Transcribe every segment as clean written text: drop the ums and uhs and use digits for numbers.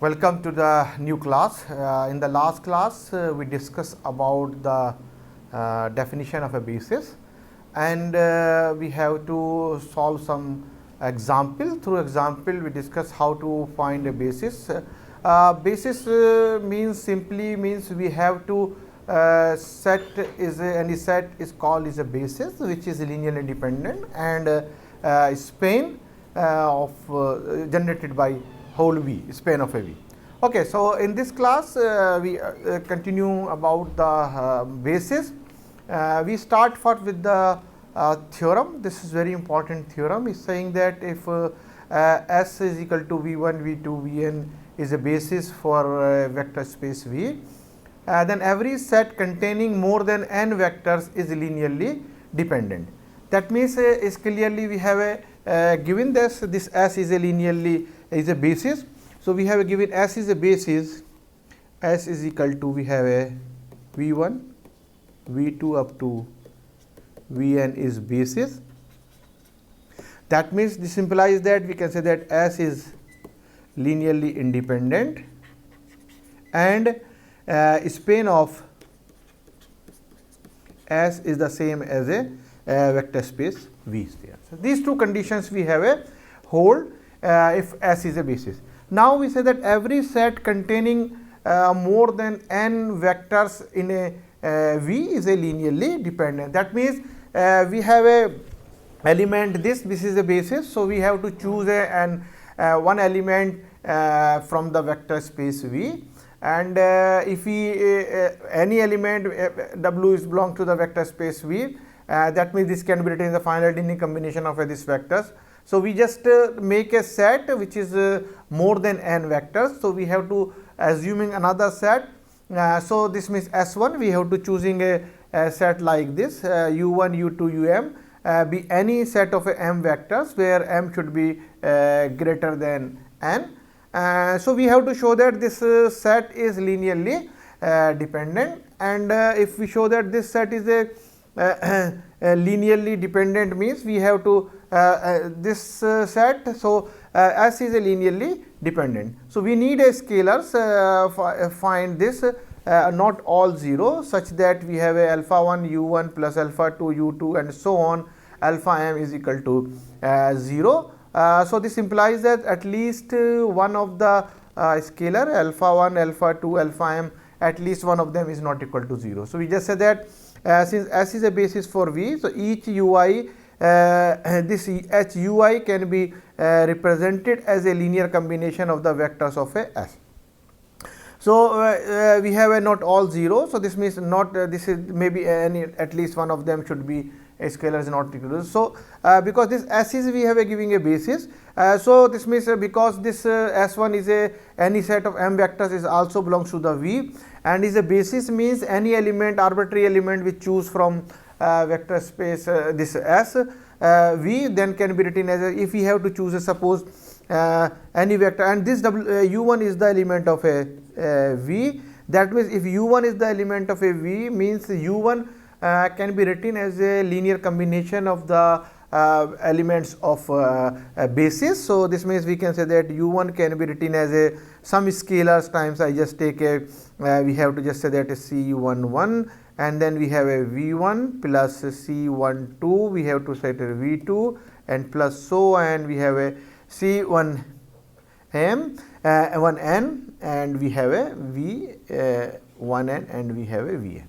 Welcome to the new class. In the last class, we discussed about the definition of a basis, and we have to solve some example. Through example, we discuss how to find a basis. Basis means we have to set is any set is called is a basis which is linearly independent and span of generated by whole V, span of a V. Okay, so in this class we continue about the basis. We start first with the theorem. This is very important theorem. Is saying that if S is equal to V1, V2, Vn is a basis for vector space V, then every set containing more than n vectors is linearly dependent. That means is clearly we have a given this S is a linearly is a basis. So, we have a given S is a basis, S is equal to we have a V1, V2 up to Vn is basis. That means this implies that we can say that S is linearly independent and span of S is the same as a vector space V is there. So, these two conditions we have a hold if S is a basis. Now, we say that every set containing more than n vectors in a V is a linearly dependent. That means we have a element this is a basis. So, we have to choose one element from the vector space V, and if we any element W is belong to the vector space V, that means this can be written in the finite linear combination of these vectors. So, we just make a set which is more than n vectors. So, we have to assuming another set. So, this means S1 we have to choosing a set like this U1, U2, Um be any set of m vectors where m should be greater than n. So, we have to show that this set is linearly dependent, and if we show that this set is a linearly dependent means we have to this set. So, S is a linearly dependent. So, we need a scalars find this not all 0 such that we have a alpha 1 U1 plus alpha 2 U2 and so on alpha m is equal to 0. So, this implies that at least one of the scalar alpha 1, alpha 2, alpha m, at least one of them is not equal to 0. So, we just say that since S is a basis for V, so each UI this H UI can be represented as a linear combination of the vectors of a S. So, we have a not all 0. So, this means not this is maybe any at least one of them should be a scalar is not equal to. So, because this S is we have a giving a basis. So, this means because this S1 is a any set of m vectors is also belongs to the V, and is a basis means any element arbitrary element we choose from vector space this S V then can be written as if we have to choose a suppose any vector, and this U1 is the element of a V. That means, if U1 is the element of a V means U1 can be written as a linear combination of the elements of a basis. So, this means we can say that U1 can be written as a some scalars times I just take a we have to just say that C11, and then we have a V1 plus C12 we have to set a V2 and plus so, and we have a C1 m 1n and we have a V 1n and we have a Vn.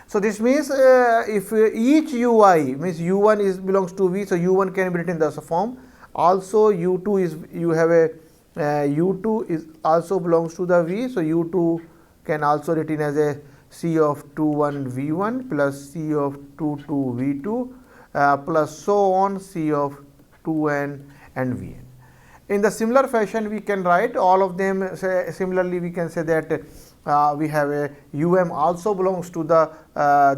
So, this means if each UI means U1 is belongs to V. So, U1 can be written in the form. Also, U2 is you have a U2 is also belongs to the V. So, U2 can also written as a C of 21 V1 plus C of 22 V2 plus so on C of 2n and Vn. In the similar fashion, we can write all of them. Similarly, we can say that we have a UM also belongs to the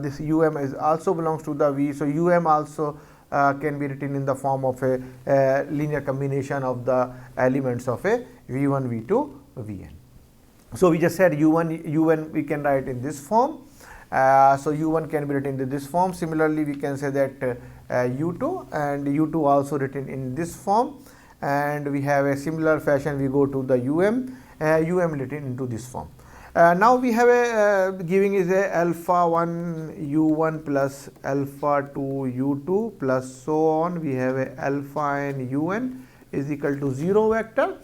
this UM is also belongs to the V. So, UM also can be written in the form of a linear combination of the elements of a V1, V2, Vn. So, we just said UN we can write in this form. So, U1 can be written in this form. Similarly, we can say that U2 and U2 also written in this form, and we have a similar fashion we go to the UM um written into this form. Now we have a giving is a alpha 1 u1 plus alpha 2 u2 plus so on. We have a alpha n un is equal to 0 vector,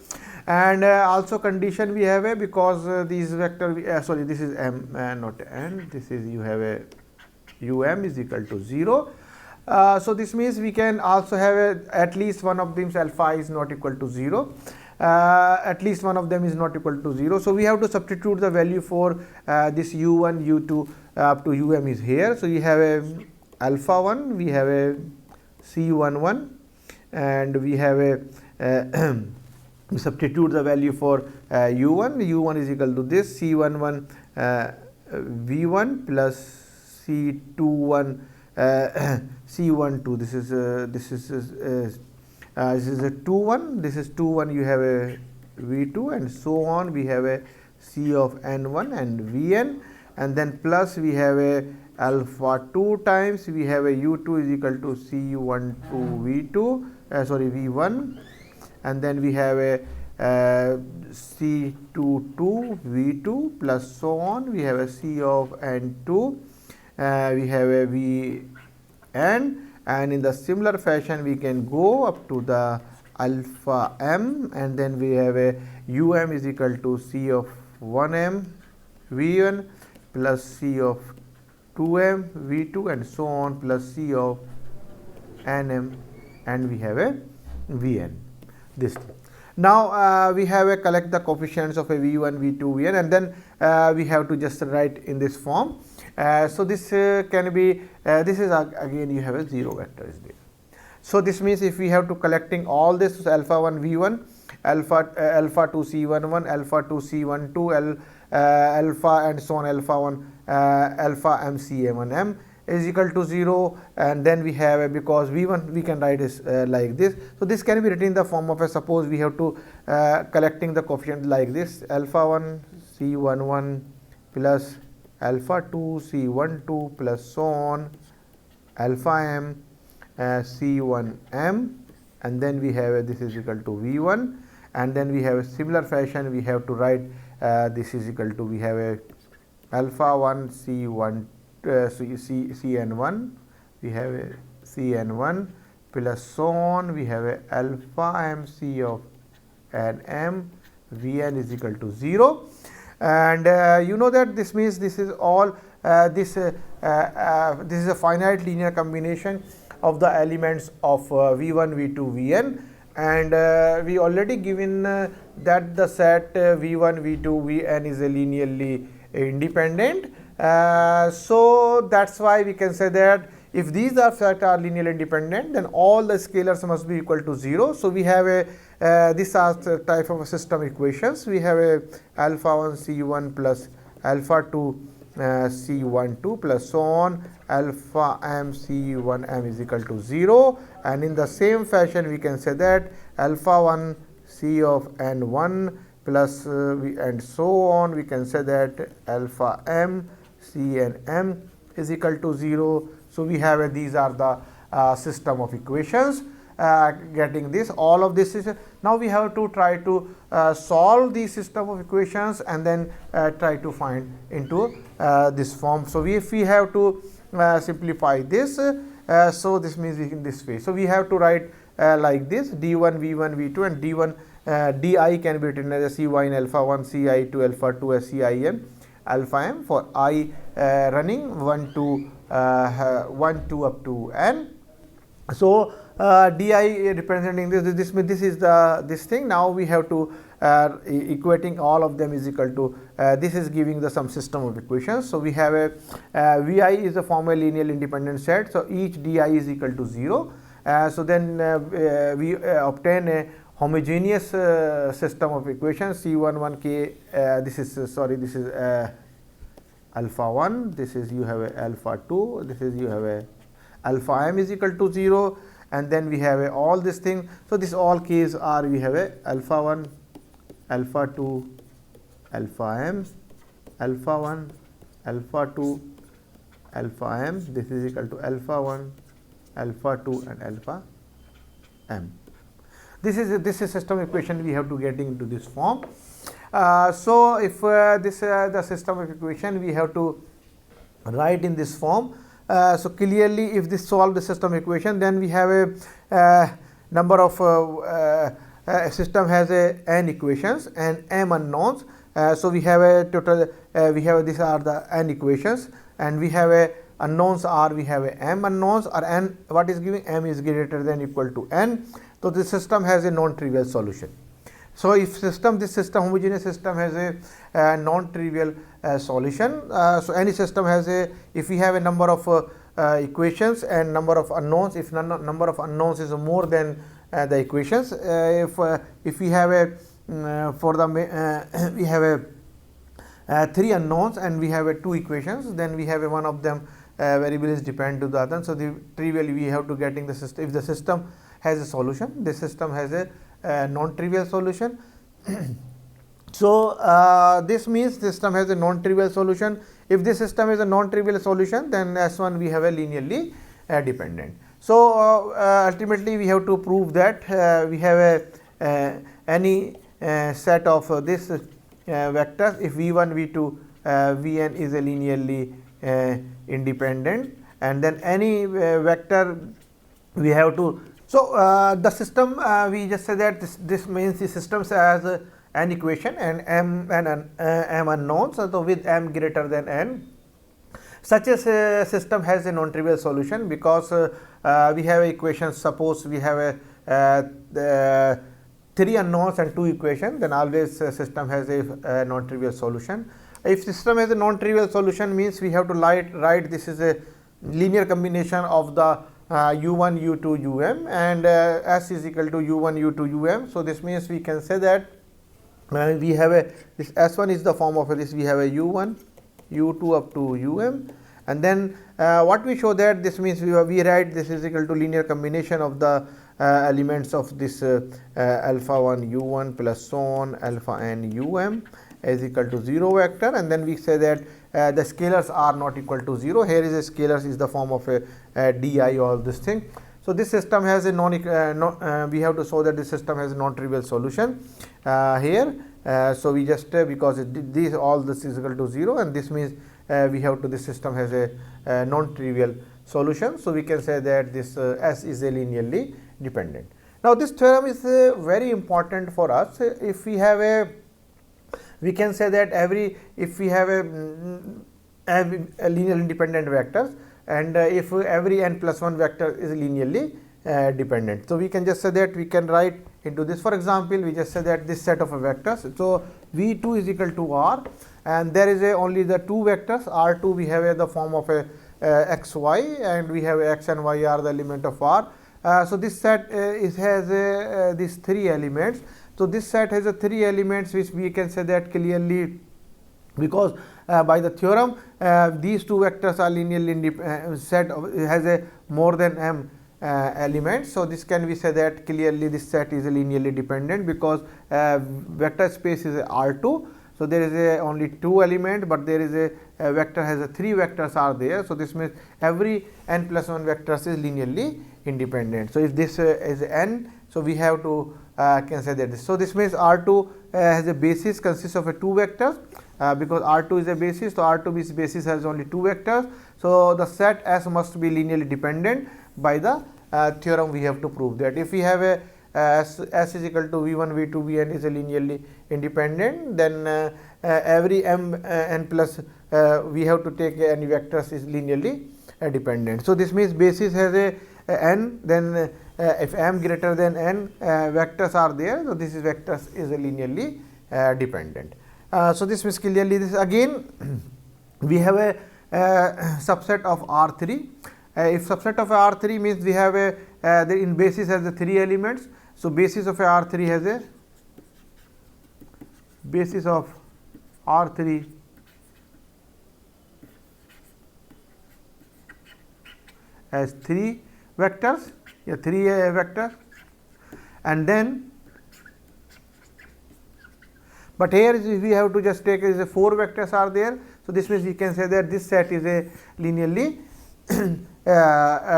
and also condition we have a, because these vector sorry, this is m not n, this is you have a is equal to 0. So this means we can also have at least one of them alpha is not equal to 0. At least one of them is not equal to 0. So we have to substitute the value for this u1, u2 up to is here. So you have a alpha 1, we have a c11, and we have a we substitute the value for u1 is equal to this c11 v1 plus c21 c12. This is a 2 1, this is 2 1, you have a v2, and so on. We have a c of n1 and vn, and then plus we have a alpha 2 times we have a u2 is equal to c12 v2 sorry v1, and then we have a c22 v2 plus so on. We have a c of n2, we have a vn, and in the similar fashion we can go up to the alpha m, and then we have a is equal to c of 1m v1 plus c of 2m v2 and so on, plus c of nm, and we have a vn. This now we have a collect the coefficients of a v1 v2 vn, and then we have to just write in this form. So this can be this is again you have a 0 vector is there. So this means if we have to collecting all this alpha 1 v1, alpha 2 c11, alpha 2 c12, alpha and so on, alpha 1 alpha m c1m is equal to 0, and then we have a, because v1 we can write is like this. So this can be written in the form of a, suppose we have to collecting the coefficient like this, alpha 1 c11 plus alpha 2 c12 plus so on, alpha m c1m, and then we have a, this is equal to v1, and then we have a similar fashion we have to write this is equal to, we have a alpha 1 c1 cn1, we have a cn1 plus so on, we have a alpha m c of nm vn is equal to 0, and you know that this means this is all this is a finite linear combination of the elements of v1 v2 vn, and we already given that the set v1 v2 vn is a linearly independent. So that's why we can say that if these are set are linearly independent, then all the scalars must be equal to 0. So we have a this are the type of system equations. We have a alpha 1 c1 plus alpha 2 c12 plus so on, alpha m c1m is equal to 0, and in the same fashion we can say that alpha 1 c of n1 plus and so on, we can say that alpha m c and m is equal to 0. So we have a, these are the system of equations. Getting this, all of this is now we have to try to solve the system of equations and then try to find into this form. So if we have to simplify this, so this means in this way. So we have to write like this, d1 v1 v2, and d1 di can be written as a cy in alpha 1 ci2 alpha 2 as cim alpha m for I running 1 to 1 2 up to n. So di representing this is the this thing. Now we have to equating all of them is equal to this is giving the some system of equations. So we have a vi is a formal linear independent set, so each di is equal to 0. So then we obtain a homogeneous system of equations C11k, this is sorry, this is alpha 1, this is you have a alpha 2, this is you have a alpha m is equal to 0, and then we have a all this thing. So this all k's are, we have a alpha 1, alpha 2, alpha m, alpha 1, alpha 2, alpha m, this is equal to alpha 1, alpha 2 and alpha m. This is system equation we have to get into this form. So if this the system of equation, we have to write in this form. So clearly, if this solve the system equation, then we have a number of system has a n equations and m unknowns. So we have a total, we have these are the n equations, and we have a unknowns are, we have a m unknowns, or n, what is giving, m is greater than equal to n. So this system has a non-trivial solution. So if system, this system, homogeneous system has a non-trivial solution. So any system has a, if we have a number of equations and number of unknowns, if number of unknowns is more than the equations, if we have a for the we have a 3 unknowns and we have a 2 equations, then we have a one of them variable is depend to the other. So the trivially we have to getting the system, if the system has a solution, this system has a non-trivial solution. So this means system has a non-trivial solution. If this system is a non-trivial solution, then S1 we have a linearly dependent. So ultimately we have to prove that we have a any set of this vectors, if v1 v2 vn is a linearly independent, and then any vector we have to. So the system, we just say that this means the system has an equation and m unknowns, so with m greater than n, such a system has a non-trivial solution, because we have equations. Suppose we have a 3 unknowns and 2 equations, then always system has a non-trivial solution. If system has a non-trivial solution, means we have to write this is a linear combination of the u1 u2 um, and s is equal to u1 u2 um. So this means we can say that we have a, this s1 is the form of this, we have a u1 u2 up to um, and then what we show that this means we write this is equal to linear combination of the elements of this alpha 1 u1 plus so on alpha n um is equal to 0 vector, and then we say that the scalars are not equal to 0. Here is a scalars is the form of a di, all this thing. So this system has a we have to show that this system has a non-trivial solution here. So we just because these all this is equal to 0, and this means we have to, this system has a non-trivial solution. So we can say that this S is a linearly dependent. Now this theorem is very important for us. If we have a, we can say that if we have a linear independent vectors, and if every n plus 1 vector is linearly dependent. So we can just say that we can write into this. For example, we just say that this set of vectors, so v2 is equal to r, and there is only the 2 vectors, r2 we have the form of a x y, and we have x and y are the element of r. So this set has these 3 elements. So this set has 3 elements, which we can say that clearly, because by the theorem these 2 vectors are linearly set has a more than m elements. So this can we say that clearly this set is linearly dependent, because vector space is R2. So there is only 2 element, but there is a vector has 3 vectors are there. So this means every n plus 1 vectors is linearly independent. So if this is n, so we have to can say that this. So this means R2 has a basis consists of 2 vectors, because R2 is a basis. So R2 basis has only 2 vectors. So the set S must be linearly dependent. By the theorem we have to prove that. If we have a S is equal to v1 v2 vn is a linearly independent, then every m n plus we have to take any vectors is linearly dependent. So this means basis has a n, then if m greater than n vectors are there, so this is vectors is a linearly dependent. So this means clearly this again we have a subset of R3. If subset of R3 means we have a the in basis has the 3 elements. So basis of R3 has a basis of R3 has 3 vectors, 3 vectors, and then but here we have to just take is 4 vectors are there. So this means we can say that this set is a linearly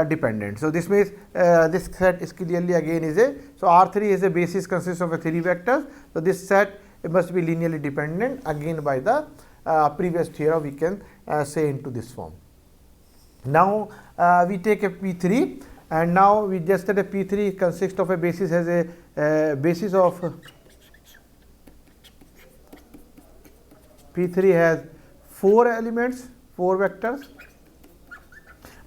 dependent. So this means this set is clearly again is a, so R3 is a basis consists of 3 vectors. So this set it must be linearly dependent. Again, by the previous theorem, we can say into this form. Now we take a P3, and now we just said a P3 consists of a basis, has a basis of P3 has 4 elements, 4 vectors,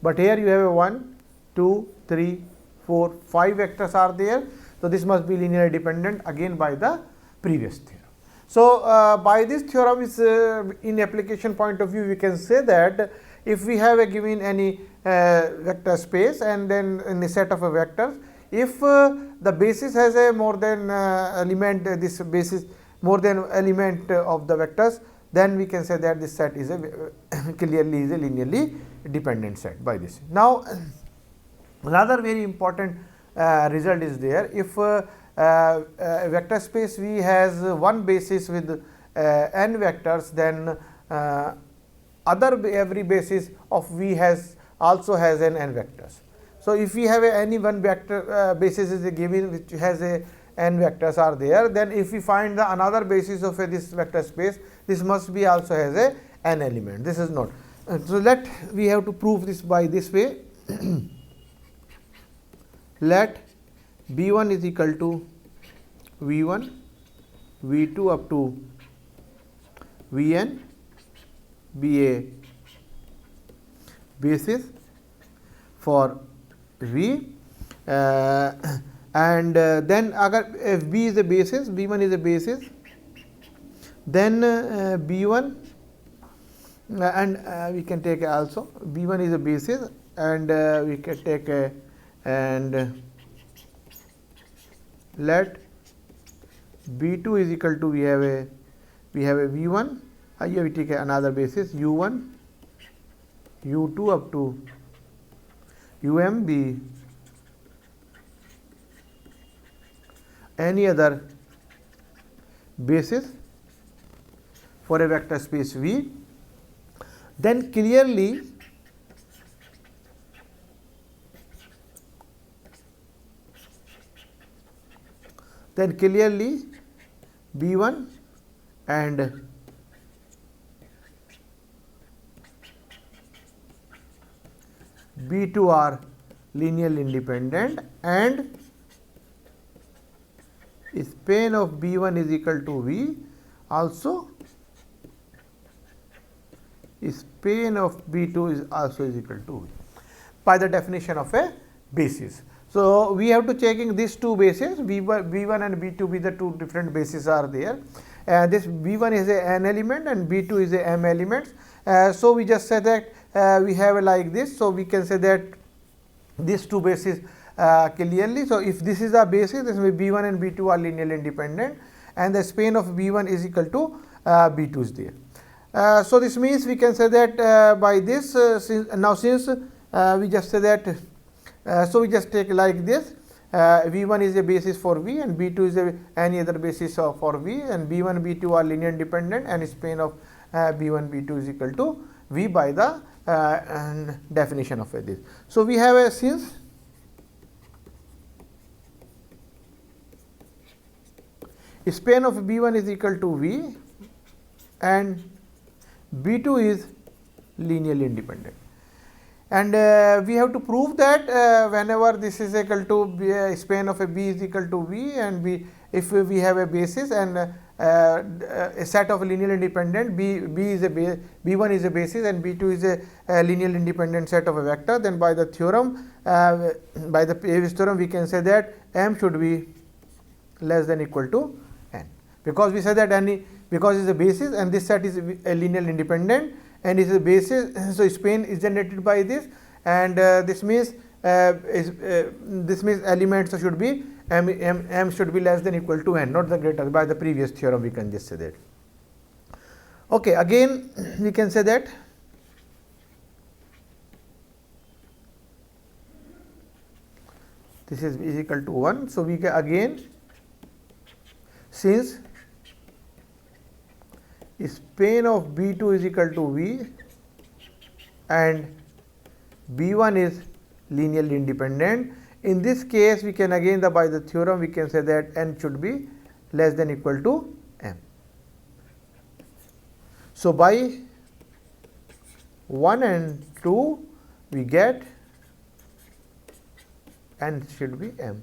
but here you have a 1, 2, 3, 4, 5 vectors are there. So this must be linearly dependent, again by the previous theorem. So by this theorem is in application point of view, we can say that if we have a given any vector space, and then in the set of a vectors, if the basis has a more than element, this basis more than element of the vectors, then we can say that this set is a clearly is a linearly dependent set by this. Now another very important result is there. If a vector space V has one basis with n vectors, then every basis of V has also has an n vectors. So if we have any one vector basis is given which has a n vectors are there, then if we find the another basis of this vector space, this must be also has a n element. This is not. So let we have to prove this by this way. Let B1 is equal to V1, V2 up to Vn be a basis for V, and then if B is a basis, B1 is a basis, then B1 and we can take also B1 is a basis, and we can take a and let B2 is equal to we have a V1, here we take another basis U1, U2 up to UM be any other basis for a vector space V, then clearly B1 and B2 are linearly independent, and span of B1 is equal to V, also span of B2 is also is equal to V by the definition of a basis. So we have to checking these two bases, B1 and B2 be the two different bases are there. This B1 is a n element and B2 is a m elements. So we just say that we have like this. So we can say that these two bases clearly. So if this is a basis, this means B1 and B2 are linearly independent, and the span of B1 is equal to B2 is there. So this means we can say that by this since we just say that. So we just take like this, V1 is a basis for V and B2 is any other basis for V, and B1 B2 are linear independent, and span of B1 B2 is equal to V by the definition of this. So we have a since span of B1 is equal to V and B2 is linearly independent. And we have to prove that whenever this is equal to span of a B is equal to V, and B, if we have a basis and a set of linearly independent B1 is a basis and B2 is a linearly independent set of a vector, then by the theorem, by the previous theorem, we can say that M should be less than equal to N, because we say that because it is a basis and this set is linearly independent and is a basis, so span is generated by this, and this means elements should be M should be less than equal to N, not the greater. By the previous theorem, we can just say that. Okay, again we can say that this is equal to 1. So we can again, since span of B2 is equal to V and B1 is linearly independent, in this case we can again by the theorem we can say that N should be less than equal to M. So by 1 and 2 we get n should be m.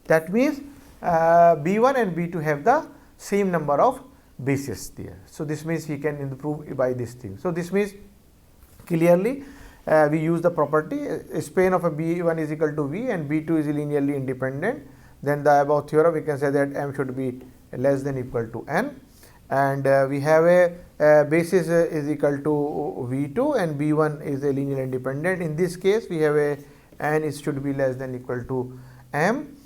That means B1 and B2 have the same number of bases there. So this means we can improve by this thing. So this means clearly we use the property span of a B1 is equal to V and B2 is linearly independent. Then the above theorem we can say that m should be less than equal to n, and we have a basis is equal to V2 and B1 is a linearly independent. In this case we have a n it should be less than equal to m.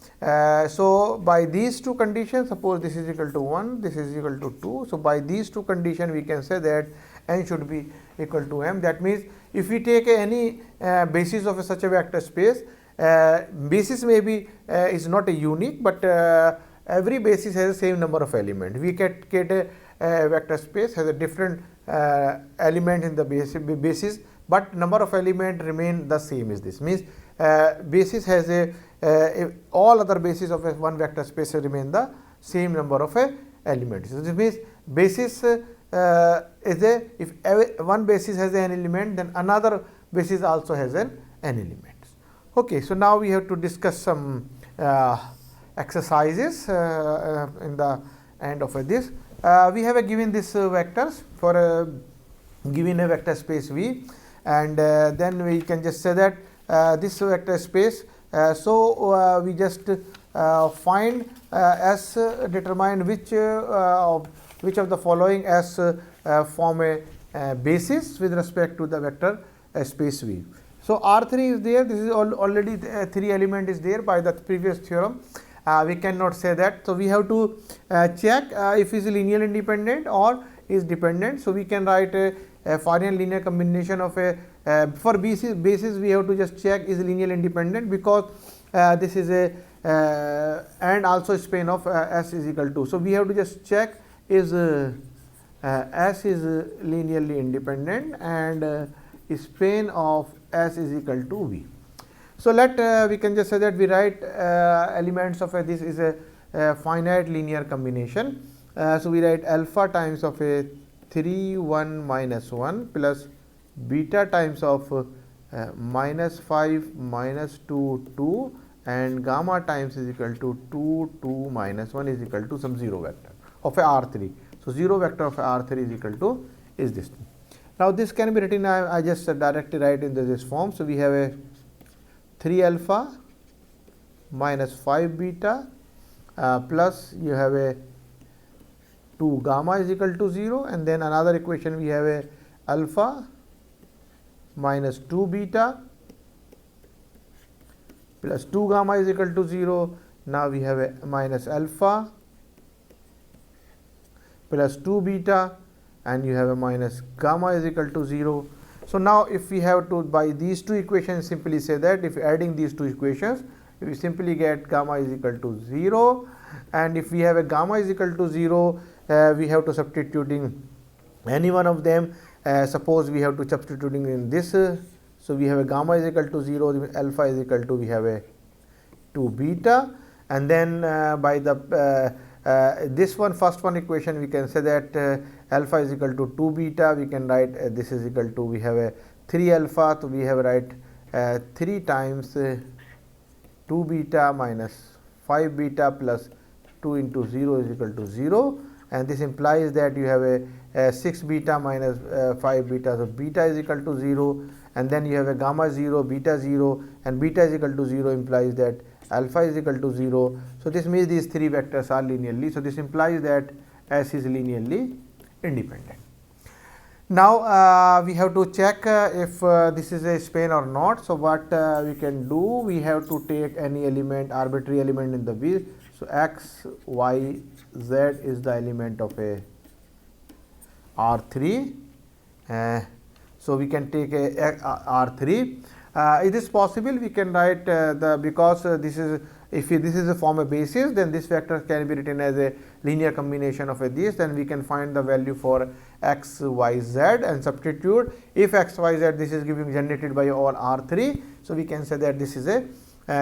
So by these two conditions, suppose this is equal to 1, this is equal to 2. So by these two conditions we can say that n should be equal to m. That means if we take any basis of such a vector space, basis may be is not a unique, but every basis has the same number of elements. We get a vector space has a different element in the basis, but number of elements remain the same. Is this means basis has a all other bases of one vector space remain the same number of elements. So this means basis is a if one basis has an element, then another basis also has an element. Okay, so now we have to discuss some exercises in the end of this. We have given this vectors for given a vector space V, and then we can just say that this vector space. So we just find S, determine which of the following S form a basis with respect to the vector space V. So R3 is there. This is already 3 element is there by the previous theorem. We cannot say that. So we have to check if it is linearly independent or is dependent. So we can write a Fourier linear combination of a for basis we have to just check is linearly independent, because this is a and also span of S is equal to. So we have to just check is S is linearly independent and span of S is equal to V. So let we can just say that we write elements of this is a finite linear combination. So we write alpha times of a 3 1 minus 1 plus beta times of minus 5 minus 2 2 and gamma times is equal to 2 2 minus 1 is equal to some 0 vector of a R3. So 0 vector of a R3 is equal to is this thing. Now this can be written, I just directly write in this form. So we have a 3 alpha minus 5 beta plus you have a 2 gamma is equal to 0, and then another equation we have a alpha minus 2 beta plus 2 gamma is equal to 0. Now we have a minus alpha plus 2 beta and you have a minus gamma is equal to 0. So now if we have to by these two equations simply say that if adding these two equations we simply get gamma is equal to 0, and if we have a gamma is equal to 0 we have to substituting any one of them. Suppose we have to substituting in this, so we have a gamma is equal to 0, alpha is equal to we have a 2 beta, and then by the this one first one equation we can say that alpha is equal to 2 beta, we can write this is equal to we have a 3 alpha, so we have write 3 times 2 beta minus 5 beta plus 2 into 0 is equal to 0, and this implies that you have a 6 beta minus 5 beta, so beta is equal to 0, and then you have a gamma 0, beta 0, and beta is equal to 0 implies that alpha is equal to 0. So this means these 3 vectors are linearly. So this implies that S is linearly independent. Now we have to check if this is a span or not. So what we can do, we have to take any element, arbitrary element in the V. So x, y, z is the element of a R3. So we can take a R3. It is possible we can write because this is if this is a form a basis, then this vector can be written as a linear combination of this, then we can find the value for x, y, z and substitute. If x, y, z this is giving generated by all R3, so we can say that this is a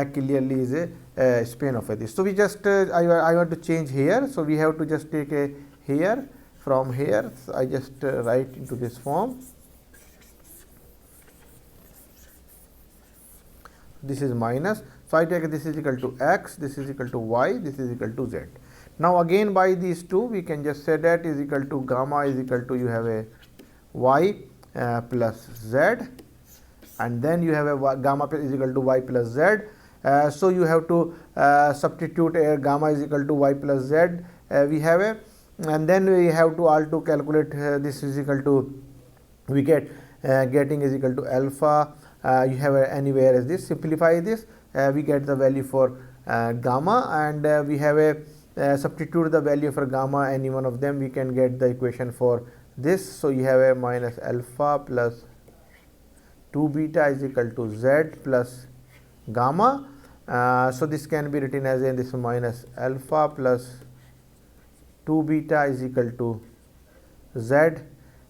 clearly is a span of this. So we just I want to change here, so we have to just take a here from here. So I just write into this form. This is minus. So I take this is equal to x, this is equal to y, this is equal to z. Now again by these two we can just say that is equal to gamma is equal to you have a y plus z, and then you have a gamma is equal to y plus z. So you have to substitute gamma is equal to y plus z. We have a, and then we have to all to calculate this is equal to, we get getting is equal to alpha. You have anywhere as this, simplify this, we get the value for gamma, and we have a substitute the value for gamma, any one of them we can get the equation for this. So you have a minus alpha plus 2 beta is equal to z plus gamma. So this can be written as this minus alpha plus 2 beta is equal to z.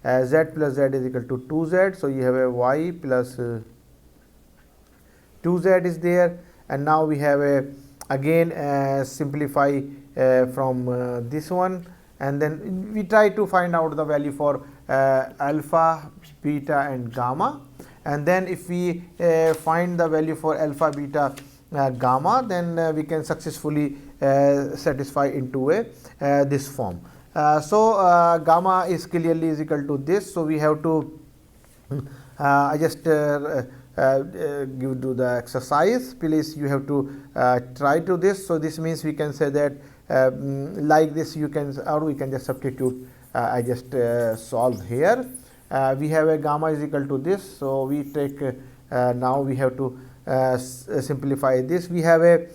Z plus z is equal to 2z. So you have a y plus 2z is there, and now we have a again simplify from this one, and then we try to find out the value for alpha, beta and gamma, and then if we find the value for alpha, beta, gamma, then we can successfully satisfy into a this form. So gamma is clearly is equal to this. So we have to I just give to the exercise. Please you have to try to this. So this means we can say that like this you can, or we can just substitute. I just solve here. We have a gamma is equal to this. So we take now we have to simplify this. We have a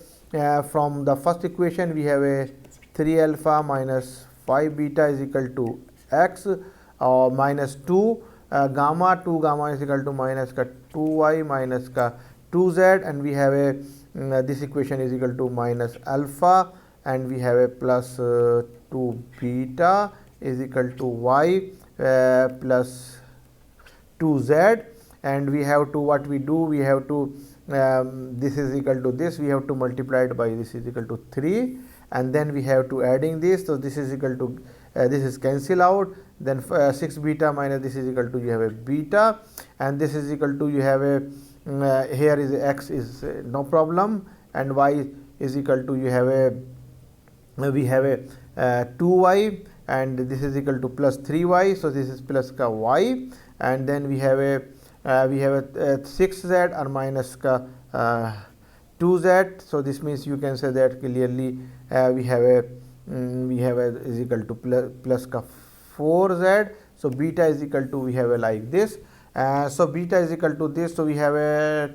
from the first equation we have a 3 alpha minus 5 beta is equal to x, minus 2 gamma, 2 gamma is equal to minus ka 2y minus ka 2z, and we have a this equation is equal to minus alpha, and we have a plus 2 beta is equal to y plus 2z, and we have to, what we do, we have to this is equal to this, we have to multiply it by this is equal to 3, and then we have to adding this. So this is equal to this is cancel out, then 6 beta minus this is equal to you have a beta, and this is equal to you have a here is x is no problem, and y is equal to you have a we have a 2y, and this is equal to plus 3y. So this is plus ka y, and then we have a 6z or minus ka 2z. So this means you can say that clearly we have a is equal to plus ka 4z. So beta is equal to we have a like this. So beta is equal to this. So we have a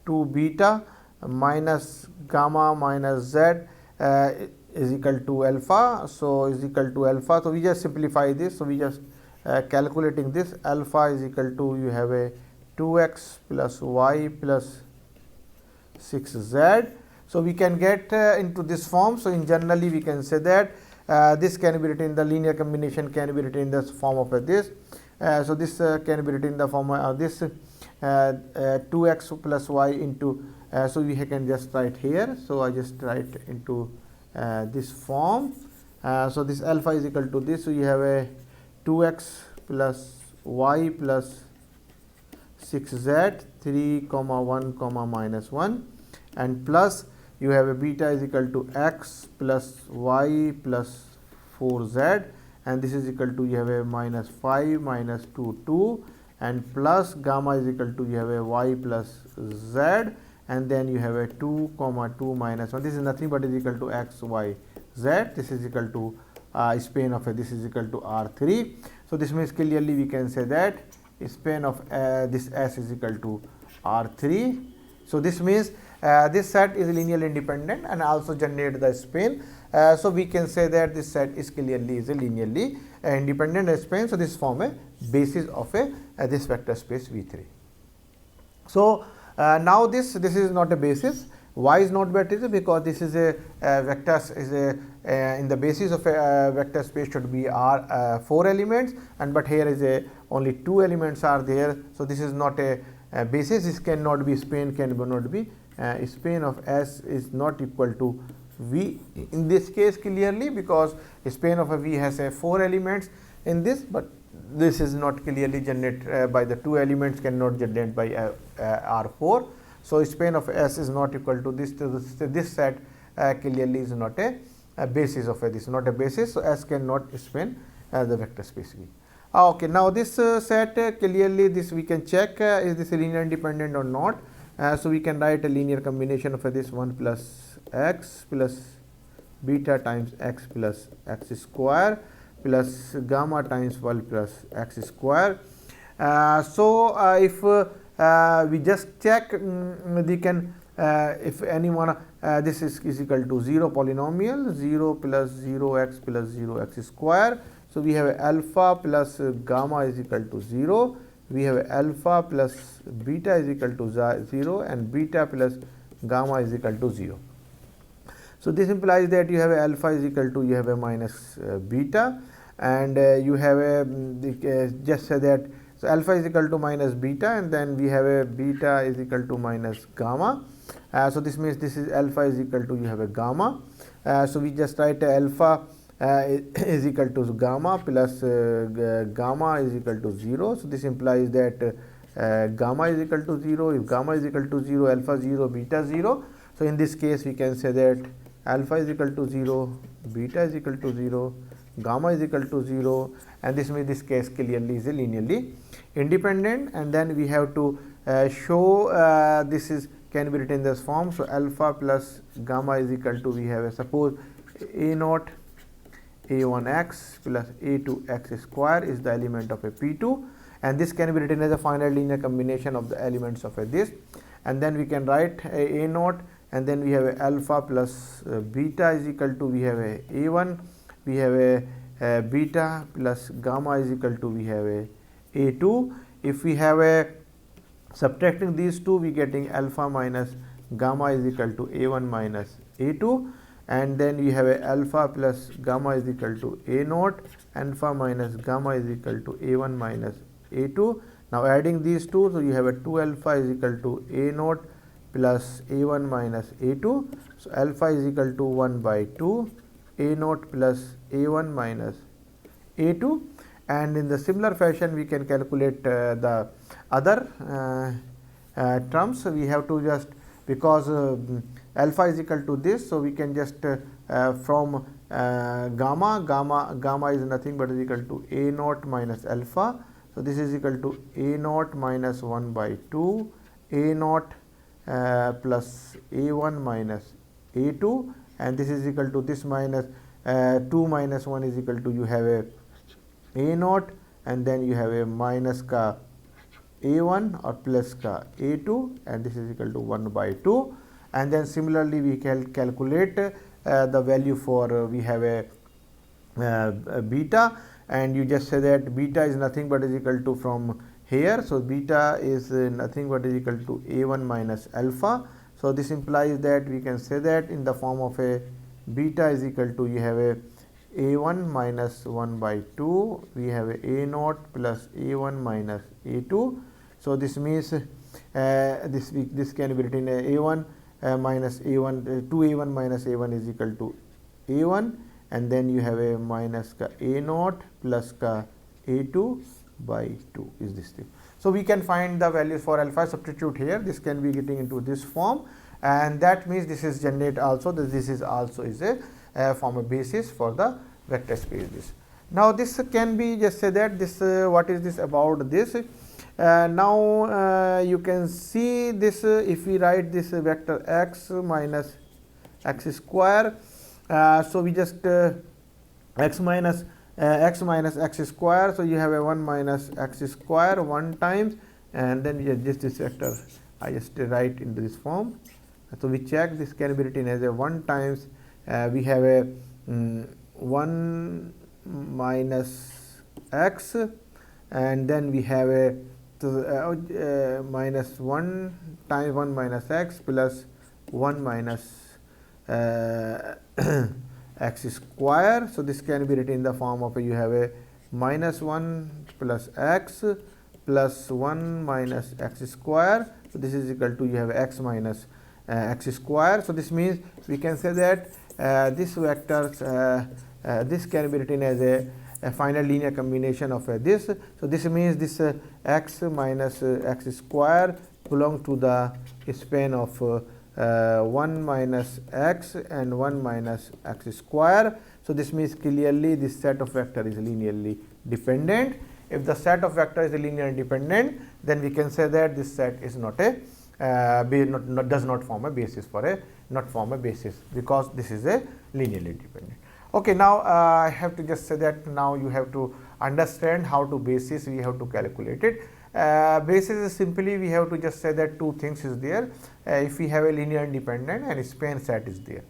2 beta minus gamma minus z is equal to alpha. So is equal to alpha. So we just simplify this. So we just calculating this, alpha is equal to you have a 2x plus y plus 6z. So we can get into this form. So in generally we can say that this can be written, the linear combination can be written in the form of this. So this can be written in the form of this 2x plus y into so we can just write here. So I just write into this form. So this alpha is equal to this. So you have a 2x plus y plus 6z 3 comma 1 comma minus 1, and plus you have a beta is equal to x plus y plus 4z, and this is equal to you have a minus 5 minus 2, and plus gamma is equal to you have a y plus z, and then you have a 2 comma 2 minus 1. This is nothing but is equal to x y z. This is equal to span of this is equal to R3. So this means clearly we can say that span of this S is equal to R3. So this means this set is linearly independent and also generate the span. So we can say that this set is clearly is a linearly independent span. So this form a basis of a this vector space V3. So now this is not a basis. Why is not basis? Because this is a vector is a in the basis of a vector space should be R 4 elements, and but here is a only 2 elements are there. So this is not a basis. This cannot be span, cannot be span of S is not equal to V in this case clearly, because span of a V has 4 elements in this, but this is not clearly generated by the 2 elements, cannot generate by R4. So, span of S is not equal to this set clearly is not a basis of this, not a basis. So, S cannot span the vector space V. Okay, now this set clearly this we can check is this linear independent or not. So, we can write a linear combination of this 1 plus x plus beta times x plus x square plus gamma times 1 plus x square. So, if we just check, we can if anyone this is equal to 0 polynomial, 0 plus 0x plus 0x square. So, we have alpha plus gamma is equal to 0, we have alpha plus beta is equal to 0 and beta plus gamma is equal to 0. So, this implies that you have a alpha is equal to you have a minus beta, and you have a just say that. So, alpha is equal to minus beta, and then we have a beta is equal to minus gamma. So, this means this is alpha is equal to you have a gamma. So, we just write alpha is equal to gamma plus gamma is equal to 0. So, this implies that gamma is equal to 0. If gamma is equal to 0, alpha 0, beta 0. So, in this case we can say that alpha is equal to 0, beta is equal to 0, gamma is equal to 0, and this means this case clearly is a linearly independent. And then we have to show this is can be written in this form. So, alpha plus gamma is equal to we have a suppose a naught a1x plus a2x square is the element of a P2, and this can be written as a finite linear combination of the elements of this, and then we can write a naught, and then we have a alpha plus beta is equal to we have a a1, we have a beta plus gamma is equal to we have a a2. If we have a subtracting these two, we getting alpha minus gamma is equal to a1 minus a2, and then we have a alpha plus gamma is equal to a naught, alpha minus gamma is equal to a1 minus a2. Now, adding these two, so you have a 2 alpha is equal to a naught plus a1 minus a2. So, alpha is equal to 1 by 2 a naught plus a1 minus a2, and in the similar fashion we can calculate the other terms. So, we have to just because alpha is equal to this, so we can just from gamma is nothing but is equal to a naught minus alpha. So, this is equal to a naught minus 1 by 2 a naught plus a1 minus a2, and this is equal to this minus 2 minus 1 is equal to you have a naught, and then you have a minus ka a1 or plus ka a2, and this is equal to 1 by 2. And then similarly we can calculate the value for we have a beta, and you just say that beta is nothing but is equal to from here. So, beta is nothing but is equal to a1 minus alpha. So, this implies that we can say that in the form of a beta is equal to you have a a1 minus 1 by 2, we have a naught plus a1 minus a2. So, this means this can be written a1 minus a1 2a1 minus a1 is equal to a1, and then you have a minus ka a naught plus ka a2 by 2 is this thing. So, we can find the values for alpha, substitute here, this can be getting into this form, and that means this is generate also this is also is a form a basis for the vector space. This now this can be just say that this what is this about this. Now, you can see this if we write this vector x minus x square. So, we just x minus x square. So, you have a 1 minus x square 1 times, and then just this vector I just write into this form. So, we check this can be written as a 1 times we have a 1 minus x, and then we have a minus 1 times 1 minus x plus 1 minus x square. So, this can be written in the form of you have a minus 1 plus x plus 1 minus x square. So, this is equal to you have x minus x square. So, this means we can say that this vectors, this can be written as a finite linear combination of this. So this means this x minus x square belong to the span of 1 minus x and 1 minus x square. So this means clearly this set of vector is linearly dependent. If the set of vector is linearly dependent, then we can say that this set is not a does not form a basis for a basis, because this is a linearly dependent. Okay, now I have to just say that now you have to understand how to basis we have to calculate it. Basis is simply we have to just say that two things is there. If we have a linear independent and span set is there.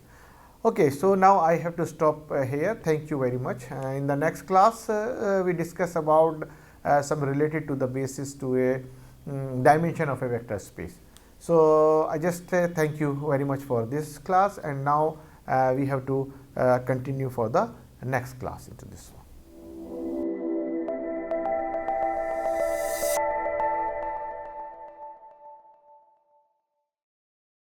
Okay, so now I have to stop here. Thank you very much. In the next class, we discuss about some related to the basis to a dimension of a vector space. So I just thank you very much for this class, and now we have to continue for the next class into this one.